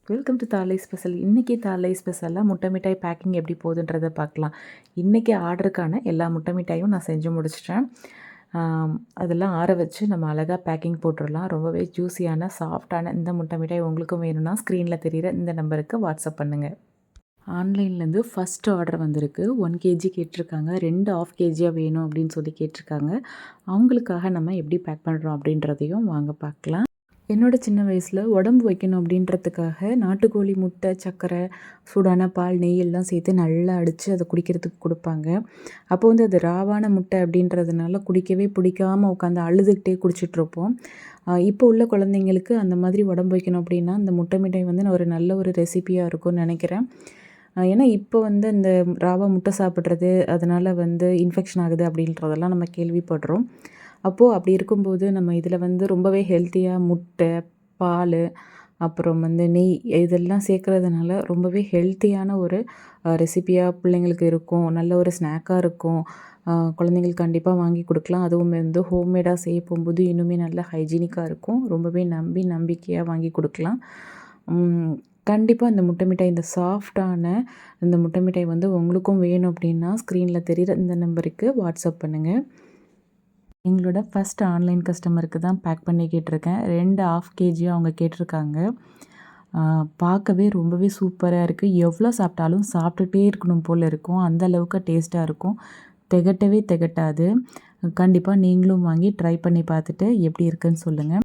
Welcome to தாலை special. இன்றைக்கி தாலை ஸ்பெஷலாக முட்டை மிட்டாய் பேக்கிங் எப்படி போகுதுன்றதை பார்க்கலாம். இன்றைக்கி ஆர்டருக்கான எல்லா முட்டை மிட்டாயும் நான் செஞ்சு முடிச்சிட்டேன். அதெல்லாம் ஆற வச்சு நம்ம அழகாக பேக்கிங் போட்டுடலாம். ரொம்பவே ஜூஸியான சாஃப்டான இந்த முட்டை மிட்டாய் உங்களுக்கும் வேணும்னா ஸ்க்ரீனில் தெரிகிற இந்த நம்பருக்கு வாட்ஸ்அப் பண்ணுங்கள். ஆன்லைன்லேருந்து ஃபஸ்ட் ஆர்டர் வந்திருக்கு. 1 கேஜி கேட்டிருக்காங்க. 2 ஆஃப் கேஜியாக வேணும் அப்படின்னு சொல்லி கேட்டிருக்காங்க. அவங்களுக்காக நம்ம எப்படி பேக் பண்ணுறோம் அப்படின்றதையும் வாங்க பார்க்கலாம். என்னோடய சின்ன வயசில் உடம்பு வைக்கணும் அப்படின்றதுக்காக நாட்டுக்கோழி முட்டை, சர்க்கரை, சூடான பால், நெய் எல்லாம் சேர்த்து நல்லா அடித்து அதை குடிக்கிறதுக்கு கொடுப்பாங்க. அப்போ வந்து அது ராவான முட்டை அப்படின்றதுனால குடிக்கவே பிடிக்காமல் உட்காந்து அழுதுகிட்டே குடிச்சிட்ருப்போம். இப்போ உள்ள குழந்தைங்களுக்கு அந்த மாதிரி உடம்பு வைக்கணும் அப்படின்னா அந்த முட்டை மிட்டாய் வந்து ஒரு நல்ல ஒரு ரெசிபியாக இருக்கும்னு நினைக்கிறேன். ஏன்னா இப்போ வந்து இந்த ராவா முட்டை சாப்பிட்றது அதனால் வந்து இன்ஃபெக்ஷன் ஆகுது அப்படின்றதெல்லாம் நம்ம கேள்விப்படுறோம். அப்போது அப்படி இருக்கும்போது நம்ம இதில் வந்து ரொம்பவே ஹெல்த்தியாக முட்டை, பால், அப்புறம் வந்து நெய் இதெல்லாம் சேர்க்குறதுனால ரொம்பவே ஹெல்த்தியான ஒரு ரெசிபியாக பிள்ளைங்களுக்கு இருக்கும். நல்ல ஒரு ஸ்நாக்காக இருக்கும். குழந்தைங்களுக்கு கண்டிப்பாக வாங்கி கொடுக்கலாம். அதுவும் வந்து ஹோம்மேடாக செய்ய போகும்போது இன்னுமே நல்ல ஹைஜீனிக்காக இருக்கும். ரொம்பவே நம்பிக்கையாக வாங்கி கொடுக்கலாம். கண்டிப்பாக இந்த முட்டை மிட்டாய், இந்த சாஃப்டான இந்த முட்டை மிட்டாய் வந்து உங்களுக்கும் வேணும் அப்படின்னா ஸ்க்ரீனில் தெரிகிற இந்த நம்பருக்கு வாட்ஸ்அப் பண்ணுங்கள். எங்களோட ஃபஸ்ட் ஆன்லைன் கஸ்டமருக்கு தான் பேக் பண்ணி கேட்டிருக்கேன். 2 ஆஃப் கேஜியாக அவங்க கேட்டிருக்காங்க. பார்க்கவே ரொம்பவே சூப்பராக இருக்குது. எவ்வளோ சாப்பிட்டாலும் சாப்பிட்டுட்டே இருக்கணும் போல் இருக்கும். அந்த அளவுக்கு டேஸ்ட்டாக இருக்கும். திகட்டவே திகட்டாது. கண்டிப்பாக நீங்களும் வாங்கி ட்ரை பண்ணி பார்த்துட்டு எப்படி இருக்குன்னு சொல்லுங்கள்.